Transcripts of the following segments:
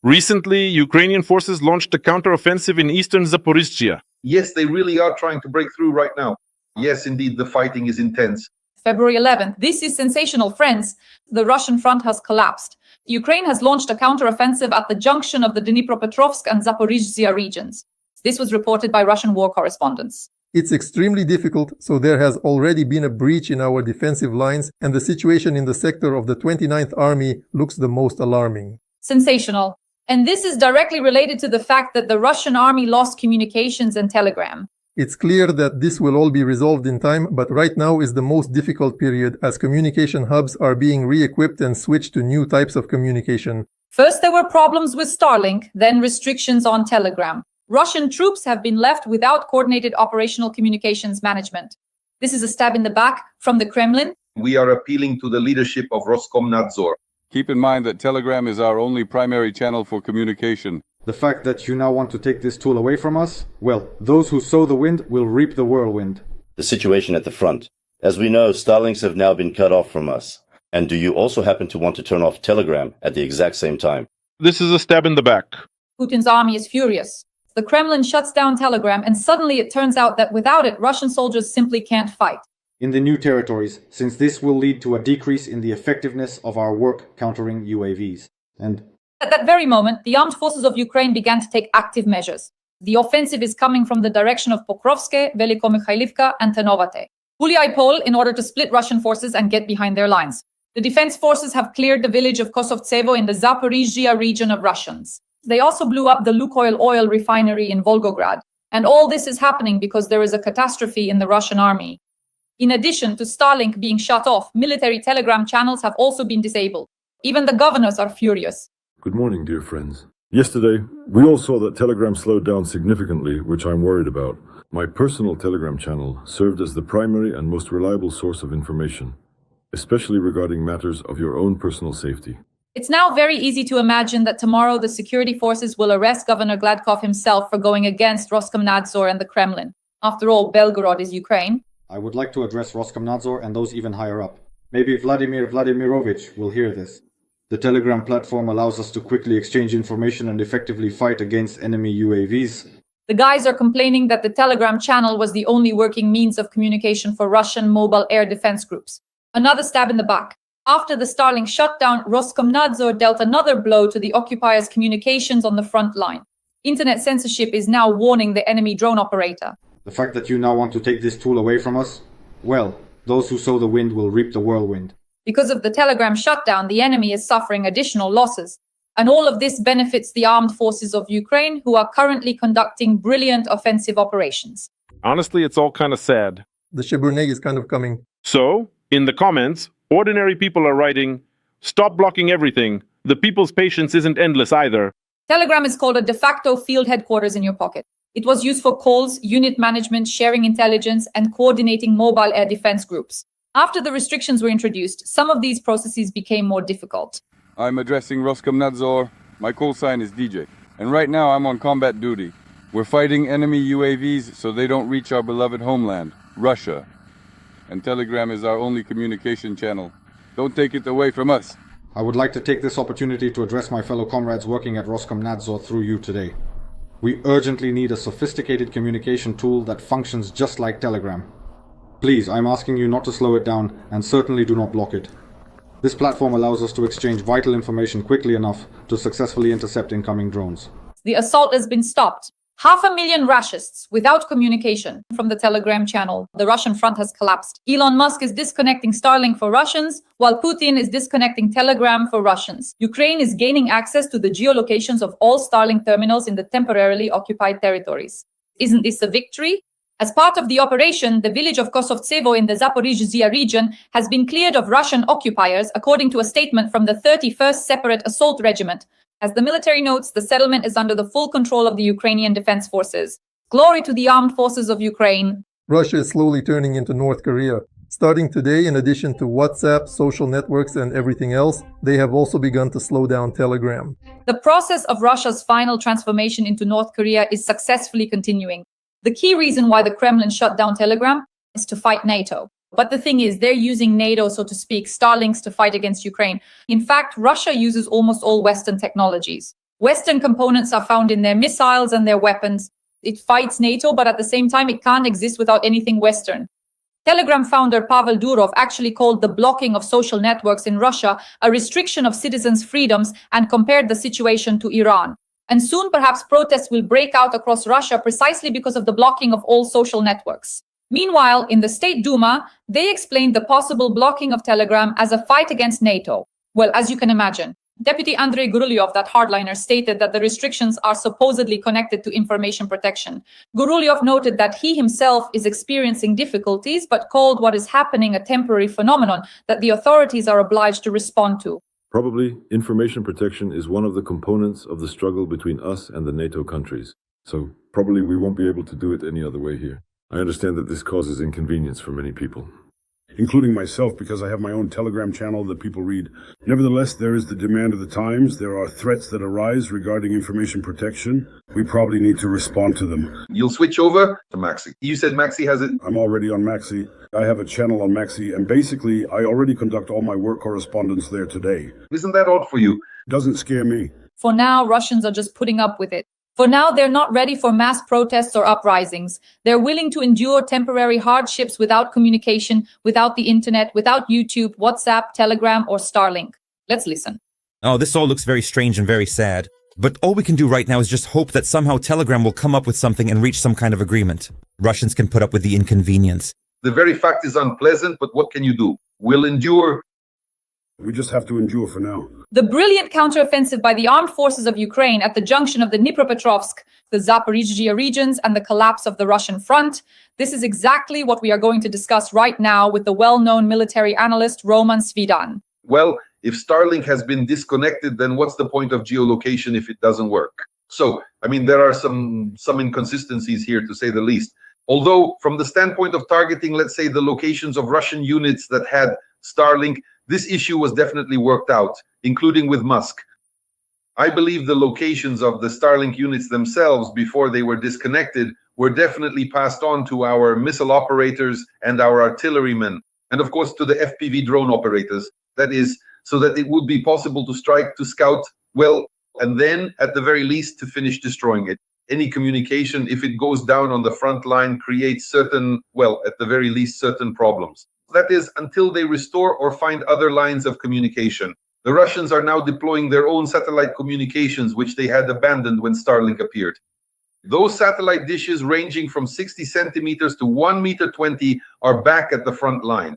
Recently, Ukrainian forces launched a counteroffensive in eastern Zaporizhzhia. Yes, they really are trying to break through right now. Yes, indeed, the fighting is intense. February 11th. This is sensational, friends. The Russian front has collapsed. Ukraine has launched a counteroffensive at the junction of the Dnipropetrovsk and Zaporizhzhia regions. This was reported by Russian war correspondents. It's extremely difficult, so there has already been a breach in our defensive lines, and the situation in the sector of the 29th Army looks the most alarming. Sensational. And this is directly related to the fact that the Russian army lost communications and telegram. It's clear that this will all be resolved in time, but right now is the most difficult period as communication hubs are being re-equipped and switched to new types of communication. First, there were problems with Starlink, then restrictions on Telegram. Russian troops have been left without coordinated operational communications management. This is a stab in the back from the Kremlin. We are appealing to the leadership of Roskomnadzor. Keep in mind that Telegram is our only primary channel for communication. The fact that you now want to take this tool away from us? Well, those who sow the wind will reap the whirlwind. The situation at the front. As we know, Starlinks have now been cut off from us. And do you also happen to want to turn off Telegram at the exact same time? This is a stab in the back. Putin's army is furious. The Kremlin shuts down Telegram, and suddenly it turns out that without it, Russian soldiers simply can't fight. In the new territories, since this will lead to a decrease in the effectiveness of our work countering UAVs. And at that very moment, the armed forces of Ukraine began to take active measures. The offensive is coming from the direction of Pokrovske, Veliko-Mikhailivka, and Ternovate. Guliai-Pol in order to split Russian forces and get behind their lines. The defense forces have cleared the village of Kosovtsevo in the Zaporizhzhia region of Russians. They also blew up the Lukoil oil refinery in Volgograd. And all this is happening because there is a catastrophe in the Russian army. In addition to Starlink being shut off, military telegram channels have also been disabled. Even the governors are furious. Good morning, dear friends. Yesterday, we all saw that Telegram slowed down significantly, which I'm worried about. My personal Telegram channel served as the primary and most reliable source of information, especially regarding matters of your own personal safety. It's now very easy to imagine that tomorrow the security forces will arrest Governor Gladkov himself for going against Roskomnadzor and the Kremlin. After all, Belgorod is Ukraine. I would like to address Roskomnadzor and those even higher up. Maybe Vladimir Vladimirovich will hear this. The Telegram platform allows us to quickly exchange information and effectively fight against enemy UAVs. The guys are complaining that the Telegram channel was the only working means of communication for Russian mobile air defense groups. Another stab in the back. After the Starlink shutdown, Roskomnadzor dealt another blow to the occupiers' communications on the front line. Internet censorship is now warning the enemy drone operator. The fact that you now want to take this tool away from us? Well, those who sow the wind will reap the whirlwind. Because of the Telegram shutdown, the enemy is suffering additional losses. And all of this benefits the armed forces of Ukraine, who are currently conducting brilliant offensive operations. Honestly, it's all kind of sad. The Sheburneg is kind of coming. So, in the comments, ordinary people are writing, "Stop blocking everything. The people's patience isn't endless either." Telegram is called a de facto field headquarters in your pocket. It was used for calls, unit management, sharing intelligence, and coordinating mobile air defense groups. After the restrictions were introduced, some of these processes became more difficult. I'm addressing Roskomnadzor. My call sign is DJ. And right now I'm on combat duty. We're fighting enemy UAVs so they don't reach our beloved homeland, Russia. And Telegram is our only communication channel. Don't take it away from us. I would like to take this opportunity to address my fellow comrades working at Roskomnadzor through you today. We urgently need a sophisticated communication tool that functions just like Telegram. Please, I'm asking you not to slow it down and certainly do not block it. This platform allows us to exchange vital information quickly enough to successfully intercept incoming drones. The assault has been stopped. 500,000 Russians without communication from the Telegram channel. The Russian front has collapsed. Elon Musk is disconnecting Starlink for Russians, while Putin is disconnecting Telegram for Russians. Ukraine is gaining access to the geolocations of all Starlink terminals in the temporarily occupied territories. Isn't this a victory? As part of the operation, the village of Kosovtsevo in the Zaporizhzhia region has been cleared of Russian occupiers, according to a statement from the 31st Separate Assault Regiment. As the military notes, the settlement is under the full control of the Ukrainian Defense Forces. Glory to the armed forces of Ukraine. Russia is slowly turning into North Korea. Starting today, in addition to WhatsApp, social networks, and everything else, they have also begun to slow down Telegram. The process of Russia's final transformation into North Korea is successfully continuing. The key reason why the Kremlin shut down Telegram is to fight NATO. But the thing is, they're using NATO, so to speak, Starlinks to fight against Ukraine. In fact, Russia uses almost all Western technologies. Western components are found in their missiles and their weapons. It fights NATO, but at the same time, it can't exist without anything Western. Telegram founder Pavel Durov actually called the blocking of social networks in Russia a restriction of citizens' freedoms and compared the situation to Iran. And soon, perhaps, protests will break out across Russia precisely because of the blocking of all social networks. Meanwhile, in the State Duma, they explained the possible blocking of Telegram as a fight against NATO. Well, as you can imagine, Deputy Andrei Gurulyov, that hardliner, stated that the restrictions are supposedly connected to information protection. Gurulyov noted that he himself is experiencing difficulties, but called what is happening a temporary phenomenon that the authorities are obliged to respond to. Probably, information protection is one of the components of the struggle between us and the NATO countries. So, probably we won't be able to do it any other way here. I understand that this causes inconvenience for many people, including myself, because I have my own Telegram channel that people read. Nevertheless, there is the demand of the times. There are threats that arise regarding information protection. We probably need to respond to them. You'll switch over to Maxi. You said Maxi has it? I'm already on Maxi. I have a channel on Maxi, and basically, I already conduct all my work correspondence there today. Isn't that odd for you? Doesn't scare me. For now, Russians are just putting up with it. For now, they're not ready for mass protests or uprisings. They're willing to endure temporary hardships without communication, without the internet, without YouTube, WhatsApp, Telegram, or Starlink. Let's listen. Oh, this all looks very strange and very sad. But all we can do right now is just hope that somehow Telegram will come up with something and reach some kind of agreement. Russians can put up with the inconvenience. The very fact is unpleasant, but what can you do? We'll endure. We just have to endure for now. The brilliant counteroffensive by the armed forces of Ukraine at the junction of the Dnipropetrovsk, the Zaporizhzhia regions, and the collapse of the Russian front. This is exactly what we are going to discuss right now with the well-known military analyst Roman Svidan. Well, if Starlink has been disconnected, then what's the point of geolocation if it doesn't work? So, I mean, there are some inconsistencies here, to say the least. Although, from the standpoint of targeting, let's say, the locations of Russian units that had Starlink, this issue was definitely worked out, including with Musk. I believe the locations of the Starlink units themselves, before they were disconnected, were definitely passed on to our missile operators and our artillerymen, and of course to the FPV drone operators. That is, so that it would be possible to strike, to scout, well, and then, at the very least, to finish destroying it. Any communication, if it goes down on the front line, creates certain, well, at the very least, certain problems. That is, until they restore or find other lines of communication. The Russians are now deploying their own satellite communications, which they had abandoned when Starlink appeared. Those satellite dishes ranging from 60 centimeters to 1.20 meters are back at the front line.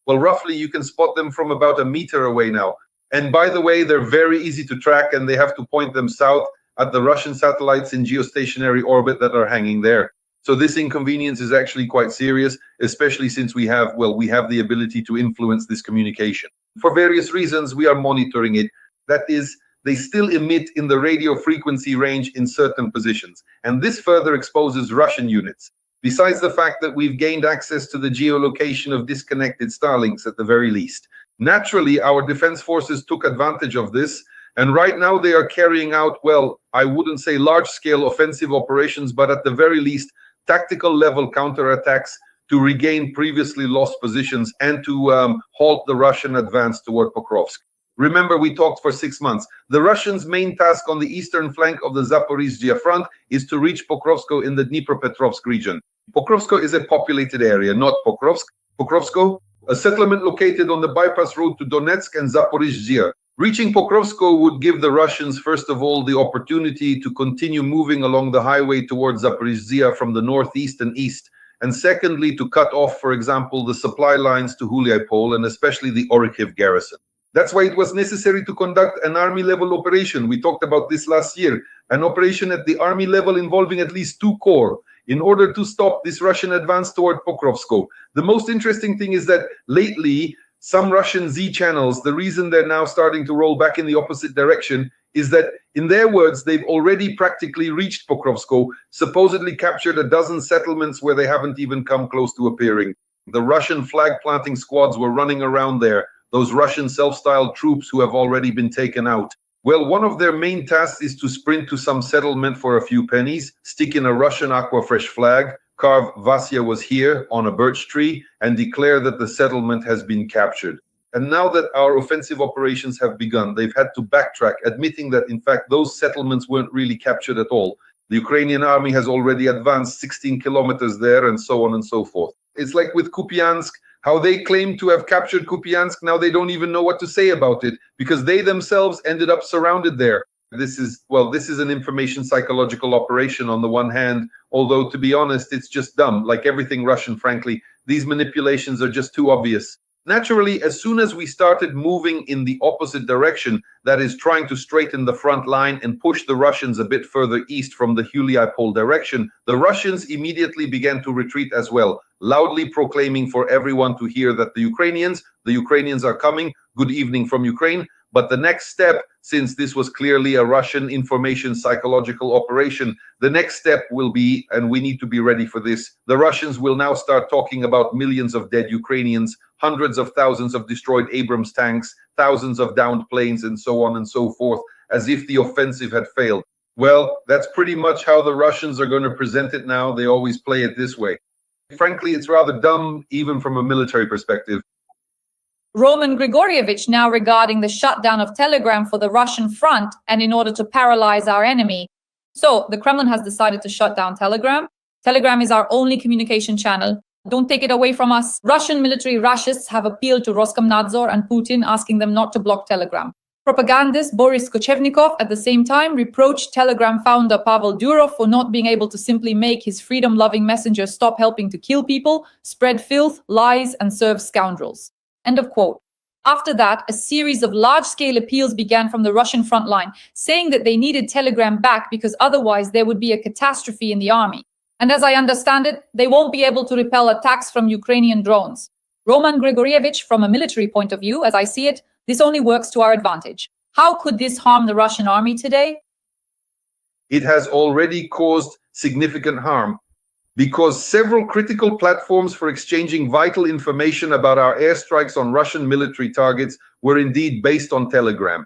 Well, roughly you can spot them from about 1 meter away now. And by the way, they're very easy to track, and they have to point them south at the Russian satellites in geostationary orbit that are hanging there. So this inconvenience is actually quite serious, especially since we have the ability to influence this communication. For various reasons, we are monitoring it. That is, they still emit in the radio frequency range in certain positions. And this further exposes Russian units. Besides the fact that we've gained access to the geolocation of disconnected Starlinks at the very least. Naturally, our defense forces took advantage of this. And right now they are carrying out, well, I wouldn't say large-scale offensive operations, but at the very least, tactical level counterattacks to regain previously lost positions and to halt the Russian advance toward Pokrovsk. Remember, we talked for 6 months. The Russians' main task on the eastern flank of the Zaporizhzhia front is to reach Pokrovsko in the Dnipropetrovsk region. Pokrovsko is a populated area, not Pokrovsk. Pokrovsko, a settlement located on the bypass road to Donetsk and Zaporizhzhia. Reaching Pokrovsko would give the Russians, first of all, the opportunity to continue moving along the highway towards Zaporizhzhia from the northeast and east, and secondly, to cut off, for example, the supply lines to Huliaipol and especially the Orikhiv garrison. That's why it was necessary to conduct an army-level operation. We talked about this last year, an operation at the army level involving at least 2 corps in order to stop this Russian advance toward Pokrovsko. The most interesting thing is that lately, some Russian Z channels, the reason they're now starting to roll back in the opposite direction is that, in their words, they've already practically reached Pokrovsko, supposedly captured 12 settlements where they haven't even come close to appearing. The Russian flag-planting squads were running around there, those Russian self-styled troops who have already been taken out. Well, one of their main tasks is to sprint to some settlement for a few pennies, stick in a Russian Aquafresh flag, carve Vasya was here on a birch tree, and declare that the settlement has been captured. And now that our offensive operations have begun, they've had to backtrack, admitting that, in fact, those settlements weren't really captured at all. The Ukrainian army has already advanced 16 kilometers there, and so on and so forth. It's like with Kupiansk, how they claim to have captured Kupiansk. Now they don't even know what to say about it because they themselves ended up surrounded there. This is an information psychological operation on the one hand, although to be honest, it's just dumb. Like everything Russian, frankly, these manipulations are just too obvious. Naturally, as soon as we started moving in the opposite direction, that is trying to straighten the front line and push the Russians a bit further east from the Huliaipol direction, the Russians immediately began to retreat as well, loudly proclaiming for everyone to hear that the Ukrainians are coming, good evening from Ukraine. But the next step, since this was clearly a Russian information psychological operation, the next step will be, and we need to be ready for this, the Russians will now start talking about millions of dead Ukrainians, hundreds of thousands of destroyed Abrams tanks, thousands of downed planes, and so on and so forth, as if the offensive had failed. Well, that's pretty much how the Russians are going to present it now. They always play it this way. Frankly, it's rather dumb, even from a military perspective. Roman Grigorievich now regarding the shutdown of Telegram for the Russian front and in order to paralyze our enemy. So the Kremlin has decided to shut down Telegram. Telegram is our only communication channel. Don't take it away from us. Russian military rashists have appealed to Roskomnadzor and Putin, asking them not to block Telegram. Propagandist Boris Kochevnikov at the same time reproached Telegram founder Pavel Durov for not being able to simply make his freedom-loving messenger stop helping to kill people, spread filth, lies, and serve scoundrels. End of quote. After that, a series of large-scale appeals began from the Russian front line, saying that they needed Telegram back because otherwise there would be a catastrophe in the army. And as I understand it, they won't be able to repel attacks from Ukrainian drones. Roman Grigorievich, from a military point of view, as I see it, this only works to our advantage. How could this harm the Russian army today? It has already caused significant harm, because several critical platforms for exchanging vital information about our airstrikes on Russian military targets were indeed based on Telegram,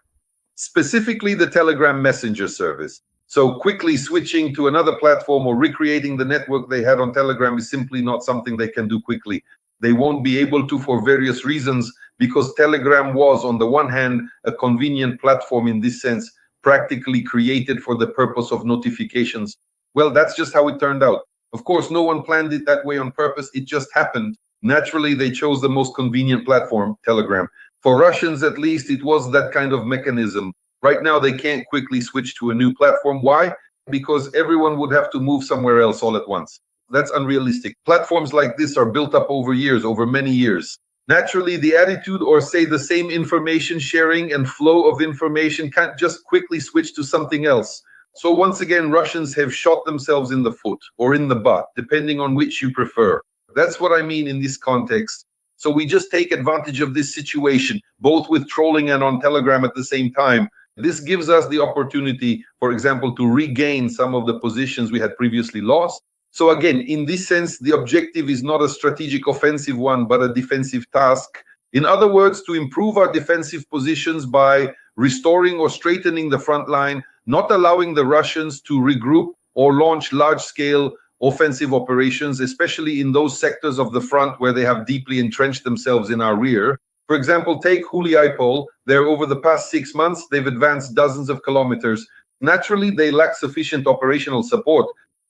specifically the Telegram messenger service. So quickly switching to another platform or recreating the network they had on Telegram is simply not something they can do quickly. They won't be able to for various reasons, because Telegram was, on the one hand, a convenient platform in this sense, practically created for the purpose of notifications. Well, that's just how it turned out. Of course, no one planned it that way on purpose. It just happened. Naturally, they chose the most convenient platform, Telegram. For Russians, at least, it was that kind of mechanism. Right now, they can't quickly switch to a new platform. Why? Because everyone would have to move somewhere else all at once. That's unrealistic. Platforms like this are built up over years, over many years. Naturally, the attitude, or say the same information sharing and flow of information, can't just quickly switch to something else. So once again, Russians have shot themselves in the foot or in the butt, depending on which you prefer. That's what I mean in this context. So we just take advantage of this situation, both with trolling and on Telegram at the same time. This gives us the opportunity, for example, to regain some of the positions we had previously lost. So again, in this sense, the objective is not a strategic offensive one, but a defensive task. In other words, to improve our defensive positions by restoring or straightening the front line, not allowing the Russians to regroup or launch large-scale offensive operations, especially in those sectors of the front where they have deeply entrenched themselves in our rear. For example, take Huliaipol. There, over the past 6 months, they've advanced dozens of kilometers. Naturally, they lack sufficient operational support.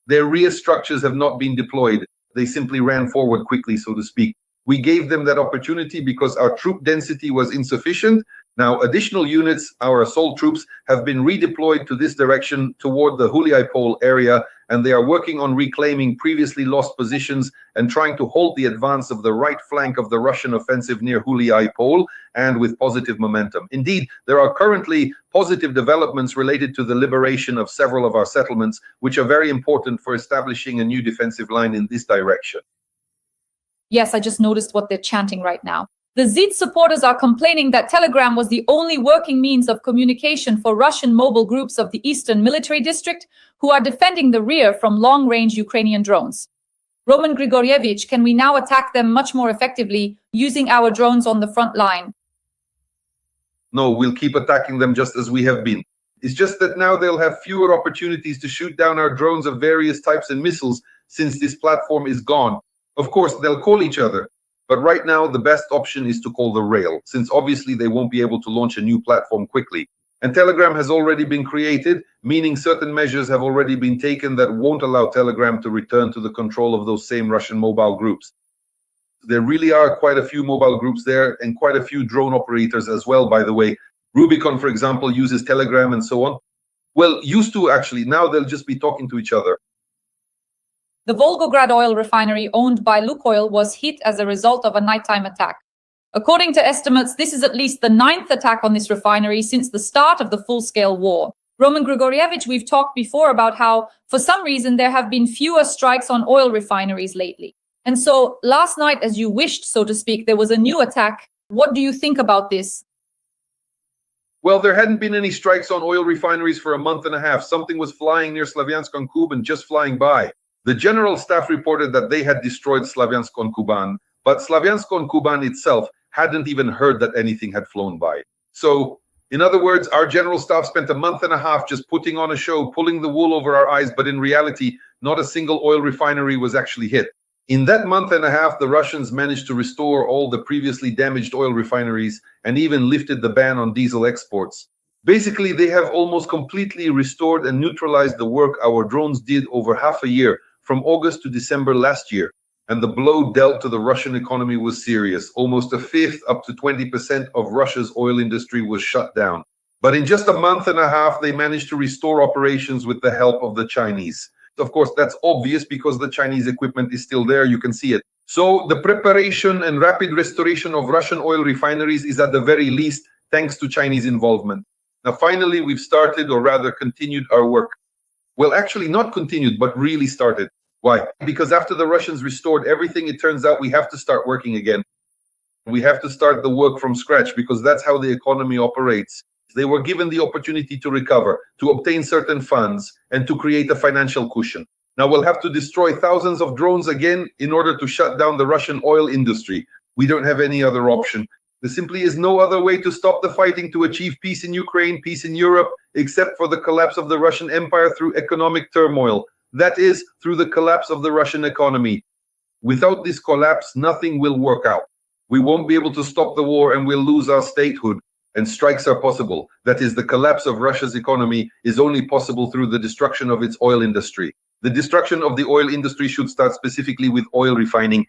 Their rear structures have not been deployed. They simply ran forward quickly, so to speak. We gave them that opportunity because our troop density was insufficient. Now, additional units, our assault troops, have been redeployed to this direction toward the Huliaipol area, and they are working on reclaiming previously lost positions and trying to hold the advance of the right flank of the Russian offensive near Huliaipol, and with positive momentum. Indeed, there are currently positive developments related to the liberation of several of our settlements, which are very important for establishing a new defensive line in this direction. Yes, I just noticed what they're chanting right now. The Zed supporters are complaining that Telegram was the only working means of communication for Russian mobile groups of the Eastern Military District who are defending the rear from long-range Ukrainian drones. Roman Grigorievich, can we now attack them much more effectively using our drones on the front line? No, we'll keep attacking them just as we have been. It's just that now they'll have fewer opportunities to shoot down our drones of various types and missiles since this platform is gone. Of course, they'll call each other, But right now, the best option is to call the rail, since obviously they won't be able to launch a new platform quickly. And Telegram has already been created, meaning certain measures have already been taken that won't allow Telegram to return to the control of those same Russian mobile groups. There really are quite a few mobile groups there and quite a few drone operators as well, by the way. Rubicon, for example, uses Telegram and so on. Well, used to actually. Now they'll just be talking to each other. The Volgograd oil refinery owned by Lukoil was hit as a result of a nighttime attack. According to estimates, this is at least the 9th attack on this refinery since the start of the full-scale war. Roman Grigorievich, we've talked before about how, for some reason, there have been fewer strikes on oil refineries lately. And so last night, as you wished, so to speak, there was a new attack. What do you think about this? Well, there hadn't been any strikes on oil refineries for a month and a half. Something was flying near Slavyansk-on-Kuban, just flying by. The general staff reported that they had destroyed Slavyansk-on-Kuban, but Slavyansk-on-Kuban itself hadn't even heard that anything had flown by. So, in other words, our general staff spent a month and a half just putting on a show, pulling the wool over our eyes, but in reality, not a single oil refinery was actually hit. In that month and a half, the Russians managed to restore all the previously damaged oil refineries and even lifted the ban on diesel exports. Basically, they have almost completely restored and neutralized the work our drones did over half a year, from August to December last year. And the blow dealt to the Russian economy was serious. Almost a fifth, up to 20% of Russia's oil industry was shut down. But in just a month and a half, they managed to restore operations with the help of the Chinese. Of course, that's obvious because the Chinese equipment is still there. You can see it. So the preparation and rapid restoration of Russian oil refineries is at the very least thanks to Chinese involvement. Now, finally, we've started, or rather continued our work. Well, actually not continued, but really started. Why? Because after the Russians restored everything, it turns out we have to start working again. We have to start the work from scratch because that's how the economy operates. They were given the opportunity to recover, to obtain certain funds, and to create a financial cushion. Now we'll have to destroy thousands of drones again in order to shut down the Russian oil industry. We don't have any other option. There simply is no other way to stop the fighting to achieve peace in Ukraine, peace in Europe, except for the collapse of the Russian Empire through economic turmoil. That is, through the collapse of the Russian economy. Without this collapse, nothing will work out. We won't be able to stop the war and we'll lose our statehood. And strikes are possible. That is, the collapse of Russia's economy is only possible through the destruction of its oil industry. The destruction of the oil industry should start specifically with oil refining.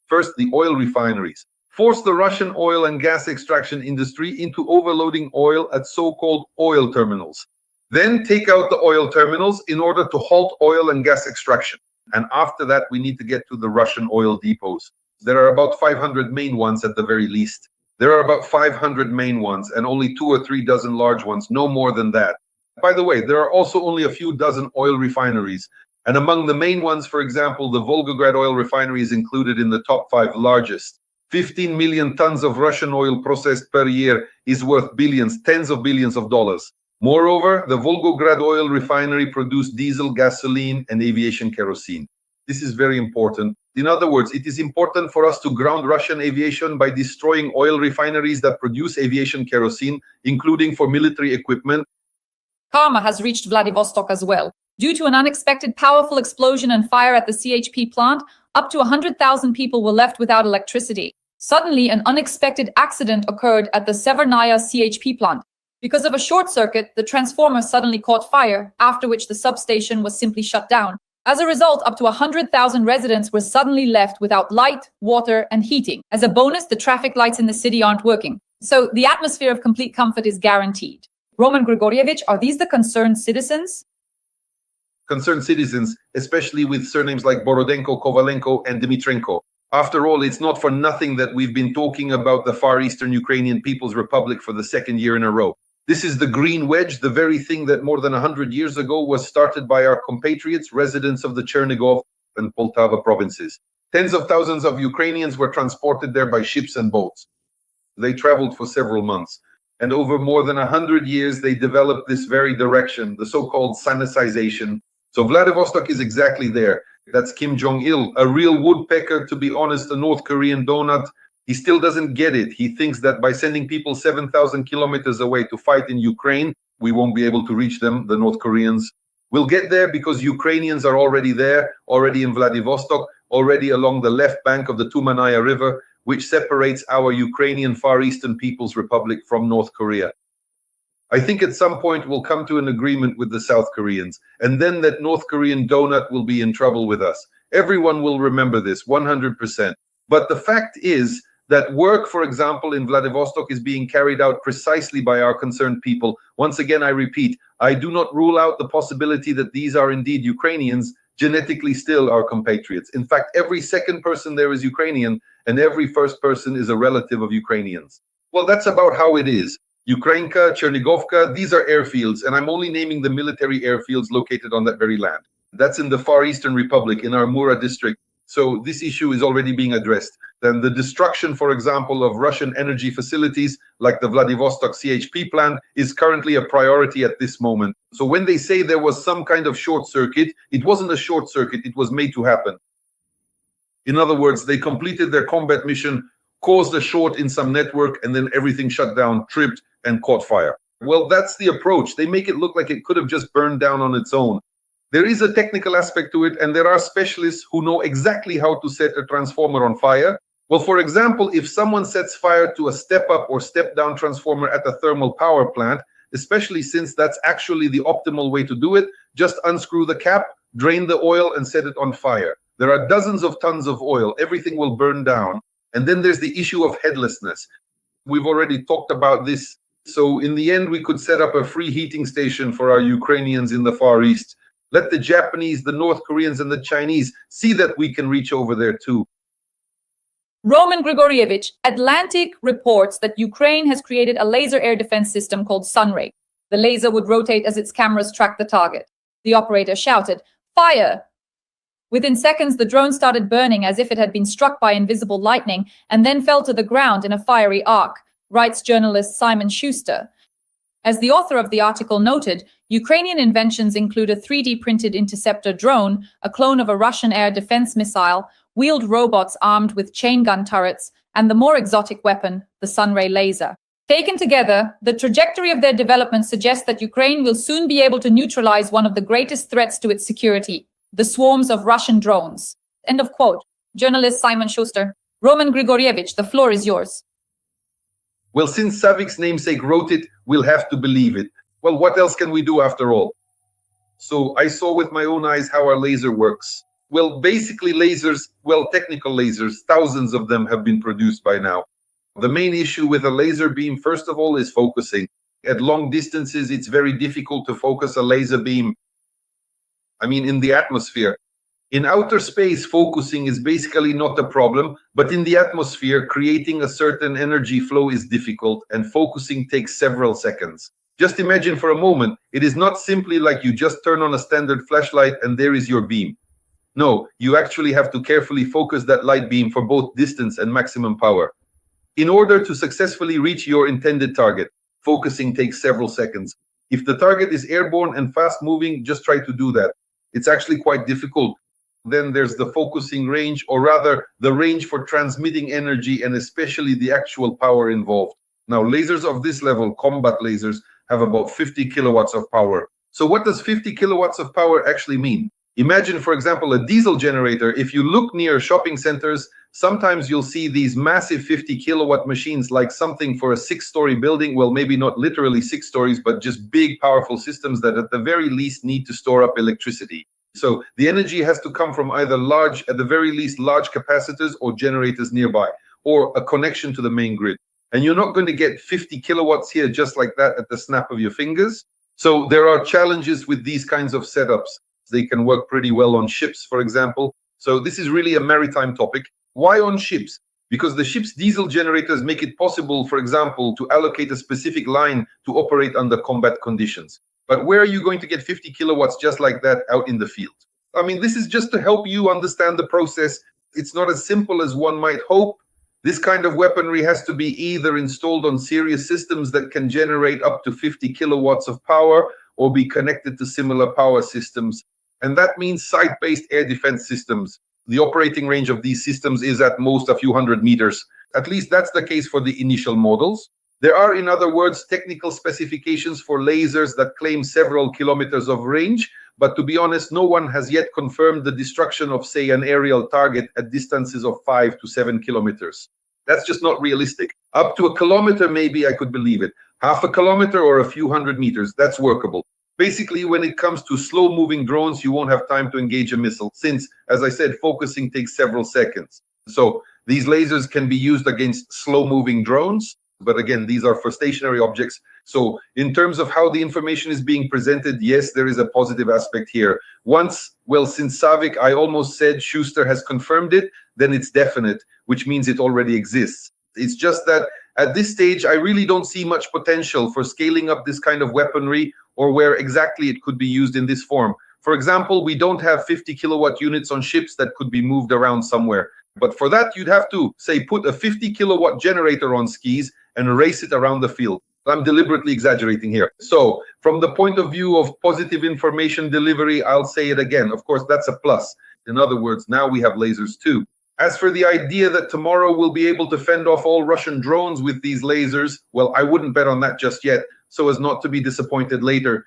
First, the oil refineries. Force the Russian oil and gas extraction industry into overloading oil at so-called oil terminals. Then take out the oil terminals in order to halt oil and gas extraction. And after that, we need to get to the Russian oil depots. There are about 500 main ones at the very least. There are about 500 main ones and only 2 or 3 dozen large ones, no more than that. By the way, there are also only a few dozen oil refineries. And among the main ones, for example, the Volgograd oil refinery is included in the top 5 largest. 15 million tons of Russian oil processed per year is worth billions, tens of billions of dollars. Moreover, the Volgograd oil refinery produced diesel, gasoline, and aviation kerosene. This is very important. In other words, it is important for us to ground Russian aviation by destroying oil refineries that produce aviation kerosene, including for military equipment. Karma has reached Vladivostok as well. Due to an unexpected powerful explosion and fire at the CHP plant, up to 100,000 people were left without electricity. Suddenly, an unexpected accident occurred at the Severnaya CHP plant. Because of a short circuit, the transformer suddenly caught fire, after which the substation was simply shut down. As a result, up to 100,000 residents were suddenly left without light, water, and heating. As a bonus, the traffic lights in the city aren't working. So the atmosphere of complete comfort is guaranteed. Roman Grigorievich, are these the concerned citizens? Concerned citizens, especially with surnames like Borodenko, Kovalenko, and Dmitrenko. After all, it's not for nothing that we've been talking about the Far Eastern Ukrainian People's Republic for the 2nd year in a row. This is the Green Wedge, the very thing that more than 100 years ago was started by our compatriots, residents of the Chernigov and Poltava provinces. Tens of thousands of Ukrainians were transported there by ships and boats. They traveled for several months. And over more than 100 years, they developed this very direction, the so-called Sinicization. So Vladivostok is exactly there. That's Kim Jong-il, a real woodpecker, to be honest, a North Korean donut. He still doesn't get it. He thinks that by sending people 7,000 kilometers away to fight in Ukraine, we won't be able to reach them, the North Koreans. We'll get there because Ukrainians are already there, already in Vladivostok, already along the left bank of the Tumanaya River, which separates our Ukrainian Far Eastern People's Republic from North Korea. I think at some point we'll come to an agreement with the South Koreans, and then that North Korean donut will be in trouble with us. Everyone will remember this 100%. But the fact is that work, for example, in Vladivostok is being carried out precisely by our concerned people. Once again, I repeat, I do not rule out the possibility that these are indeed Ukrainians, genetically still our compatriots. In fact, every second person there is Ukrainian, and every first person is a relative of Ukrainians. Well, that's about how it is. Ukrainka, Chernigovka, these are airfields, and I'm only naming the military airfields located on that very land. That's in the Far Eastern Republic, in our Mura district. So this issue is already being addressed. Then the destruction, for example, of Russian energy facilities like the Vladivostok CHP plant is currently a priority at this moment. So when they say there was some kind of short circuit, it wasn't a short circuit, it was made to happen. In other words, they completed their combat mission, caused a short in some network, and then everything shut down, tripped, and caught fire. Well, that's the approach. They make it look like it could have just burned down on its own. There is a technical aspect to it, and there are specialists who know exactly how to set a transformer on fire. Well, for example, if someone sets fire to a step-up or step-down transformer at a thermal power plant, especially since that's actually the optimal way to do it, just unscrew the cap, drain the oil, and set it on fire. There are dozens of tons of oil. Everything will burn down. And then there's the issue of headlessness. We've already talked about this. So in the end, we could set up a free heating station for our Ukrainians in the Far East. Let the Japanese, the North Koreans, and the Chinese see that we can reach over there too. Roman Grigorievich, Atlantic reports that Ukraine has created a laser air defense system called Sunray. The laser would rotate as its cameras track the target. The operator shouted, "Fire!" Within seconds, the drone started burning as if it had been struck by invisible lightning and then fell to the ground in a fiery arc, writes journalist Simon Schuster. As the author of the article noted, Ukrainian inventions include a 3D printed interceptor drone, a clone of a Russian air defense missile, wheeled robots armed with chain gun turrets, and the more exotic weapon, the Sunray laser. Taken together, the trajectory of their development suggests that Ukraine will soon be able to neutralize one of the greatest threats to its security, the swarms of Russian drones. End of quote. Journalist Simon Schuster. Roman Grigorievich, the floor is yours. Well, since Savik's namesake wrote it, we'll have to believe it. Well, what else can we do after all? So I saw with my own eyes how our laser works. Well, basically lasers, well, technical lasers, thousands of them have been produced by now. The main issue with a laser beam, first of all, is focusing. At long distances, it's very difficult to focus a laser beam. In the atmosphere. In outer space, focusing is basically not a problem, but in the atmosphere, creating a certain energy flow is difficult, and focusing takes several seconds. Just imagine for a moment, it is not simply like you just turn on a standard flashlight and there is your beam. No, you actually have to carefully focus that light beam for both distance and maximum power. In order to successfully reach your intended target, focusing takes several seconds. If the target is airborne and fast-moving, just try to do that. It's actually quite difficult. Then there's the focusing range, or rather, the range for transmitting energy and especially the actual power involved. Now, lasers of this level, combat lasers, have about 50 kilowatts of power. So what does 50 kilowatts of power actually mean? Imagine, for example, a diesel generator. If you look near shopping centers, sometimes you'll see these massive 50 kilowatt machines, like something for a 6-story building. Well, maybe not literally 6 stories, but just big, powerful systems that at the very least need to store up electricity. So the energy has to come from either large, at the very least, large capacitors or generators nearby, or a connection to the main grid. And you're not going to get 50 kilowatts here just like that at the snap of your fingers. So there are challenges with these kinds of setups. They can work pretty well on ships, for example. So this is really a maritime topic. Why on ships? Because the ship's diesel generators make it possible, for example, to allocate a specific line to operate under combat conditions. But where are you going to get 50 kilowatts just like that out in the field? This is just to help you understand the process. It's not as simple as one might hope. This kind of weaponry has to be either installed on serious systems that can generate up to 50 kilowatts of power or be connected to similar power systems. And that means site-based air defense systems. The operating range of these systems is at most a few hundred meters. At least that's the case for the initial models. There are, in other words, technical specifications for lasers that claim several kilometers of range, but to be honest, no one has yet confirmed the destruction of, say, an aerial target at distances of 5 to 7 kilometers. That's just not realistic. Up to a kilometer, maybe I could believe it. Half a kilometer or a few hundred meters, that's workable. Basically, when it comes to slow-moving drones, you won't have time to engage a missile since, as I said, focusing takes several seconds. So these lasers can be used against slow-moving drones, but again, these are for stationary objects. So in terms of how the information is being presented, yes, there is a positive aspect here. Since Savik, I almost said Schuster has confirmed it, then it's definite, which means it already exists. It's just that at this stage, I really don't see much potential for scaling up this kind of weaponry or where exactly it could be used in this form. For example, we don't have 50 kilowatt units on ships that could be moved around somewhere. But for that, you'd have to, say, put a 50 kilowatt generator on skis and race it around the field. I'm deliberately exaggerating here. So from the point of view of positive information delivery, I'll say it again. Of course, that's a plus. In other words, now we have lasers too. As for the idea that tomorrow we'll be able to fend off all Russian drones with these lasers, well, I wouldn't bet on that just yet, so as not to be disappointed later.